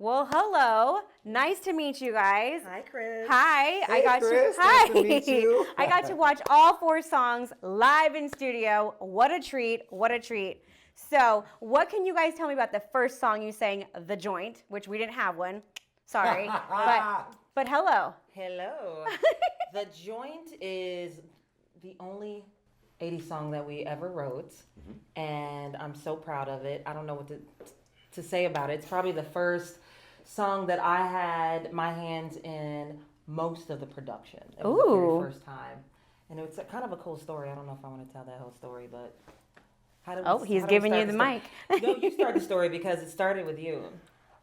Well, hello. Nice to meet you guys. Hi, Chris. Hi. Hey, Chris. Nice to meet you. I got to watch all 4 songs live in studio. What a treat. What a treat. So, what can you guys tell me about the first song you sang, The Joint, which we didn't have one. Sorry. but hello. Hello. The Joint is the only 80s song that we ever wrote, and I'm so proud of it. I don't know what to say about it. It's probably the first song that I had my hands in most of the production. It was the very first time. And it's kind of a cool story. I don't know if I want to tell that whole story, but He's giving you the mic. No, you start the story because it started with you.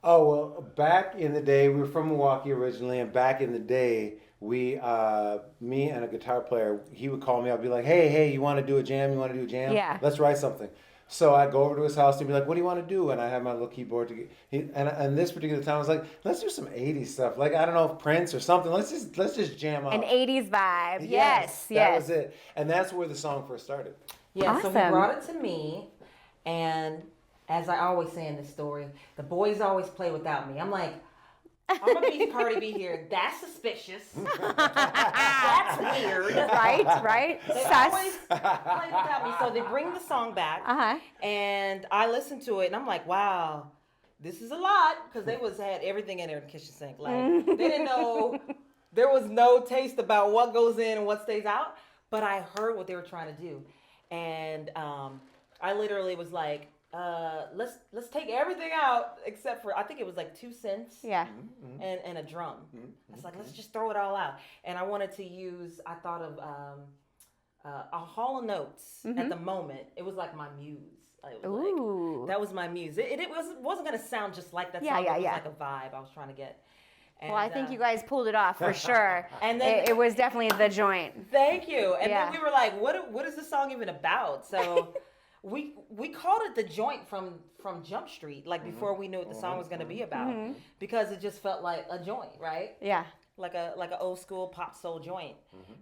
Oh, well, back in the day, we were from Milwaukee originally, and back in the day, me and a guitar player, he would call me up, be like, hey, you want to do a jam? You want to do a jam? Yeah. Let's write something. So I'd go over to his house and be like, what do you want to do? And I have my little keyboard. And this particular time, I was like, let's do some 80s stuff. Like, I don't know if Prince or something. Let's just jam out. An 80s vibe. Yes. Yes. That was it. And that's where the song first started. Yeah, Awesome. So he brought it to me, and as I always say in this story, the boys always play without me. I'm like, I'm gonna be Cardi B here. That's suspicious. That's weird. Right. They always play without me. So they bring the song back, and I listen to it, and I'm like, wow, this is a lot, because they had everything in there in the kitchen sink. Like they didn't know, there was no taste about what goes in and what stays out. But I heard what they were trying to do, and I literally was like, let's take everything out except for, I think it was like 2 synths, and a drum. I was like, let's just throw it all out. And I wanted to use, I thought of a Hall of Notes at the moment. It was like my muse. It was like, that was my muse. It wasn't gonna sound just like that song. It was like a vibe I was trying to get. And, well, I think you guys pulled it off for sure. And then it was definitely The Joint. Thank you. And then we were like, what is this song even about? So we called it The Joint from Jump Street, like before we knew what the song was going to be about, because it just felt like a joint, right? Yeah. Like an old school pop soul joint.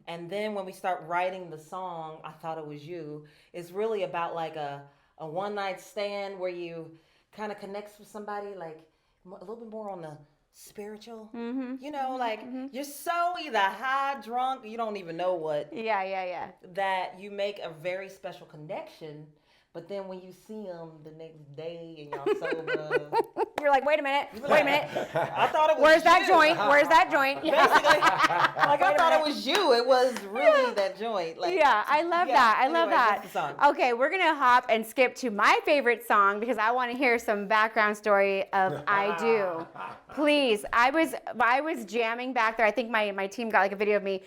And then when we start writing the song, I Thought It Was You, it's really about like a one night stand where you kind of connects with somebody, like a little bit more on the spiritual, you know, like you're so either high, drunk, you don't even know what. Yeah. That you make a very special connection, but then when you see them the next day and y'all sober, you're like, wait a minute. I thought it was Where's that you. joint? Where's that joint? Basically, like I thought it was you. It was really that joint. Like, yeah, I love that. I love anyway, that. that's the song. Okay, we're gonna hop and skip to my favorite song because I want to hear some background story of I Do. Please, I was jamming back there. I think my team got like a video of me.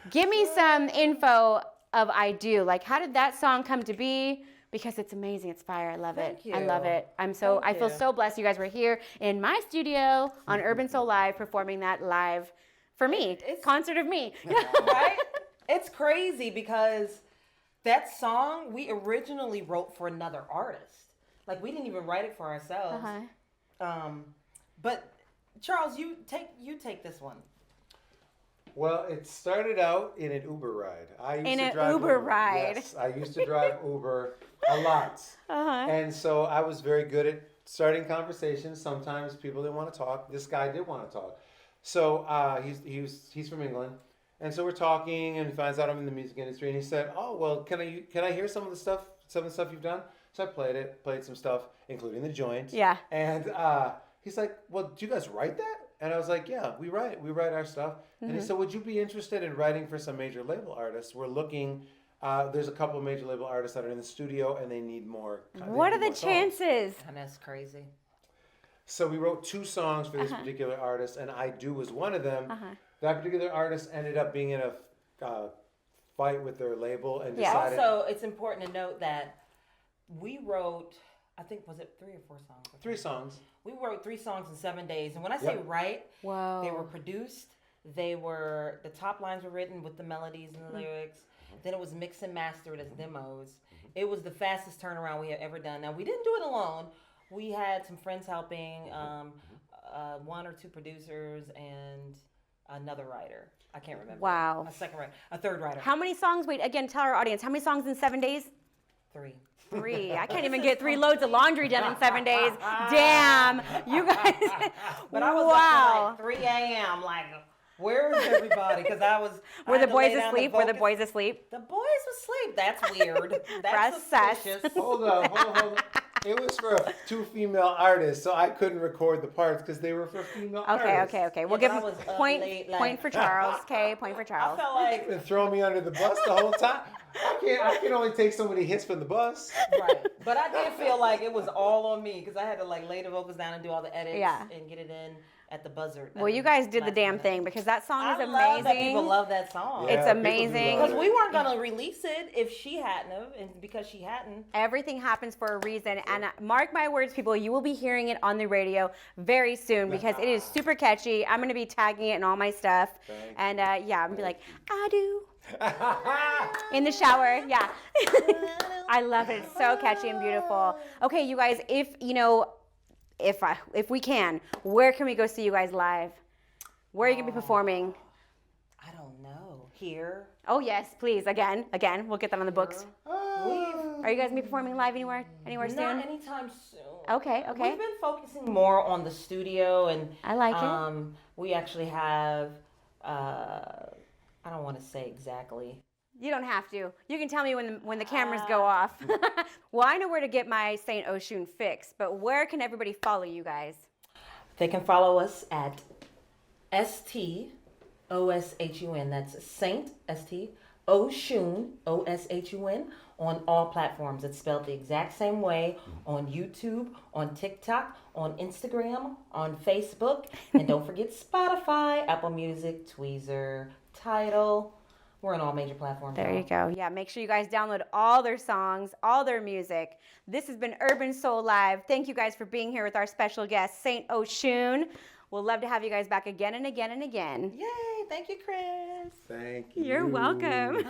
Give me some info of I Do. Like, how did that song come to be? Because it's amazing. It's fire. I love it. Thank you. I love it. I feel so blessed you guys were here in my studio on Urban Soul Live performing that live for me. Concert of me. Right? It's crazy because that song we originally wrote for another artist. Like, we didn't even write it for ourselves. But Charles, you take this one. Well, it started out in an Uber ride. I used to drive Uber ride. Yes, I used to drive Uber a lot. And so I was very good at starting conversations. Sometimes people didn't want to talk. This guy did want to talk. So he's from England. And so we're talking, and he finds out I'm in the music industry, and he said, "Oh, well, can I hear some of the stuff you've done?" So I played some stuff, including The Joint. Yeah. And he's like, "Well, do you guys write that?" And I was like, "Yeah, we write our stuff." And he said, "Would you be interested in writing for some major label artists? We're looking. There's a couple of major label artists that are in the studio, and they need more. What are the chances? And that's crazy. So we wrote 2 songs for this particular artist, and I Do was one of them. That particular artist ended up being in a fight with their label and decided. Also, it's important to note that we wrote, I think, was it 3 or 4 songs? 3 songs. We wrote 3 songs in 7 days. And when I say write, they were produced. The top lines were written with the melodies and the lyrics. Then it was mixed and mastered as demos. It was the fastest turnaround we have ever done. Now, we didn't do it alone. We had some friends helping, 1 or 2 producers, and another writer. I can't remember. Wow. A third writer. How many songs? Wait, again, tell our audience. How many songs in 7 days? 3. 3. I can't even get 3 loads of laundry done in 7 days. Damn, you guys. But I was wow. up to like 3 a.m. Like, where is everybody? Because Were the boys asleep? Were the boys asleep? The boys were asleep. That's weird. That's Sus. suspicious. Hold on. It was for 2 female artists, so I couldn't record the parts because they were for female artists. Okay. We'll Yeah, give but I was up point late, like- point for Charles. Okay, point for I Charles. felt like Been throwing me under the bus the whole time. I can only take so many hits from the bus. right, but I did feel like it was all on me because I had to like lay the vocals down and do all the edits and get it in at the buzzer. Well, you guys did the damn minute. thing because that song is I amazing. love that people love that song. Yeah, It's people do amazing. love Because we weren't gonna release it if she hadn't have, and because she hadn't. Everything happens for a reason, and mark my words, people, you will be hearing it on the radio very soon because it is super catchy. I'm gonna be tagging it in all my stuff, and I'm gonna be like, I do. In the shower, yeah. I love it. It's so catchy and beautiful. Okay, you guys, if we can, where can we go see you guys live? Where are you gonna be performing? I don't know. Here. Oh yes, please. Again, we'll get that on the books. Are you guys gonna be performing live anywhere soon? Not anytime soon. Okay. We've been focusing more on the studio, and I like it. We actually have. I don't want to say exactly. You don't have to. You can tell me when the cameras go off. Well, I know where to get my St. Oshun fix, but where can everybody follow you guys? They can follow us at STOSHUN. That's Saint ST Oshun OSHUN on all platforms. It's spelled the exact same way on YouTube, on TikTok, on Instagram, on Facebook, and don't forget Spotify, Apple Music, Tweezer, Tidal. We're on all major platforms. There you go. Yeah, make sure you guys download all their songs, all their music. This has been Urban Soul Live. Thank you guys for being here with our special guest, St. Oshun. We'll love to have you guys back again and again and again. Yay! Thank you, Chris. Thank you. You're welcome.